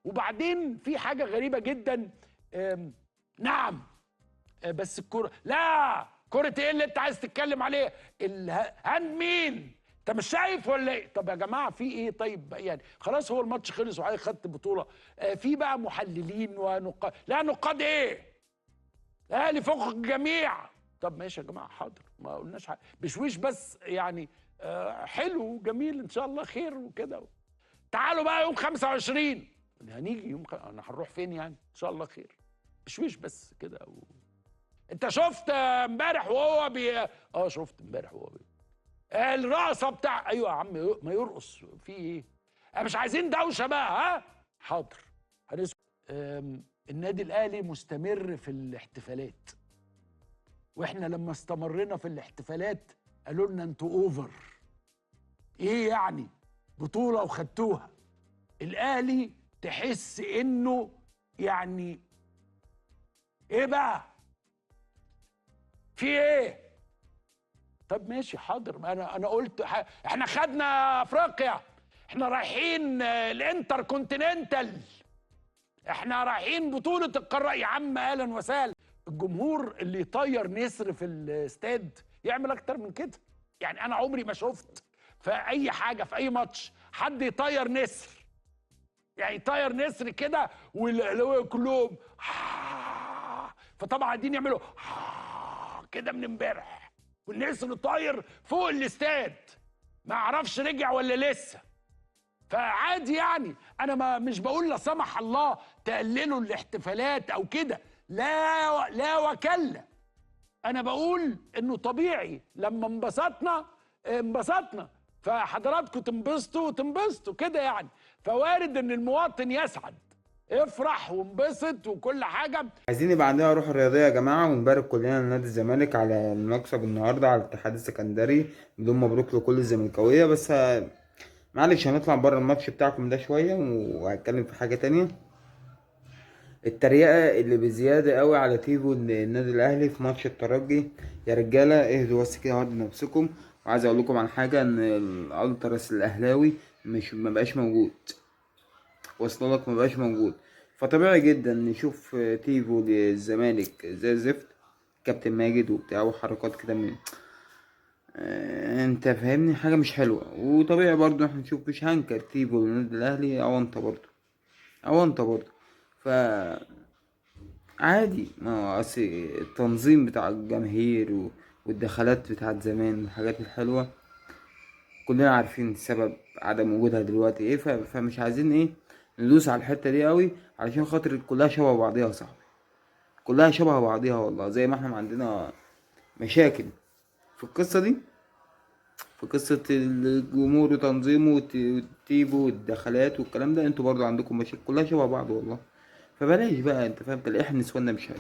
وبعدين في حاجه غريبه جدا. نعم. بس الكرة، لا، كرة ايه اللي انت عايز تتكلم عليها؟ الهاند مين؟ انت مش شايف ولا ايه؟ طب يا جماعه في ايه؟ طيب يعني خلاص هو الماتش خلص وعايز خدت بطوله. في بقى محللين ونقاد، لا نقاد ايه؟ اهلي فوق الجميع. طب ماشي يا جماعه، حاضر، ما قلناش حاجه، بشويش بس يعني. حلو وجميل، ان شاء الله خير وكده. تعالوا بقى يوم 25. هنيجي يوم انا هنروح فين يعني؟ ان شاء الله خير. بشويش بس كده انت شفت امبارح وهو شفت امبارح وهو الرقصه بتاع، ايوه يا عم، ما يرقص في ايه؟ مش عايزين دوشه بقى، ها؟ حاضر. هنسكت. النادي الاهلي مستمر في الاحتفالات، واحنا لما استمرنا في الاحتفالات قالوا لنا انتوا اوفر. ايه يعني؟ بطوله وخدتوها. الاهلي تحس انه يعني ايه بقى؟ في ايه؟ طب ماشي حاضر، انا قلت احنا خدنا افريقيا، احنا رايحين الانتر كونتيننتال، احنا رايحين بطولة القارة يا عم. اهلا وسهلا. الجمهور اللي يطير نسر في الاستاد يعمل اكتر من كده. يعني انا عمري ما شفت في اي حاجة في اي ماتش حد يطير نسر، يعني يطير نسر كده وكلهم فطبعا قاعدين يعملوا كده من امبارح، والنسر طاير فوق الاستاد، ما اعرفش رجع ولا لسه. فعادي يعني، انا ما مش بقول لا سمح الله تقللوا الاحتفالات او كده، لا لا وكلا. انا بقول انه طبيعي لما انبسطنا انبسطنا، فحضراتكم تنبسطوا وتنبسطوا كده يعني. فوارد ان المواطن يسعد، افرح وانبسط وكل حاجه. عايزين يبقى عندنا روح رياضية يا جماعة، ونبارك كلنا لنادي الزمالك على المكسب النهاردة على الاتحاد السكندري. بدون مبروك لكل الزملكاوية. بس معلش هنطلع بره الماتش بتاعكم ده شوية وهتكلم في حاجة تانية. التريقة اللي بزيادة قوي على تيفو النادي الأهلي في ماتش الترجي. يا رجالة اهدوا بس كده وهدوا نفسكم. وعايز أقول لكم عن حاجة، إن الألتراس الأهلاوي مش مبقاش موجود. وصل لك؟ مبقاش موجود. فطبيعي جدا نشوف تيفو للزمالك زي الزفت، كابتن ماجد وبتاع وحركات كده من انت فاهمني، حاجة مش حلوة. وطبيعي برضو احنا نشوف، مش هنكر تيفو للنادي الأهلي أونطة برضو، أونطة برضو. ف عادي، ما هو أصل التنظيم بتاع الجماهير والدخلات بتاعت زمان والحاجات الحلوة كلنا عارفين السبب عدم وجودها دلوقتي ايه. فمش عايزين ايه ندوس على الحتة دي قوي، علشان خاطر كلها شبه بعضيها يا صاحبي. كلها شبه بعضيها والله. زي ما احنا عندنا مشاكل في القصة دي، في قصة الجمهور وتنظيمه والتيبو والدخلات والكلام ده، انتوا برضو عندكم مشاكل كلها شبه بعض والله. فبلاش بقى، انت فاهم، تلاقي احنا نسوانا مش حلو.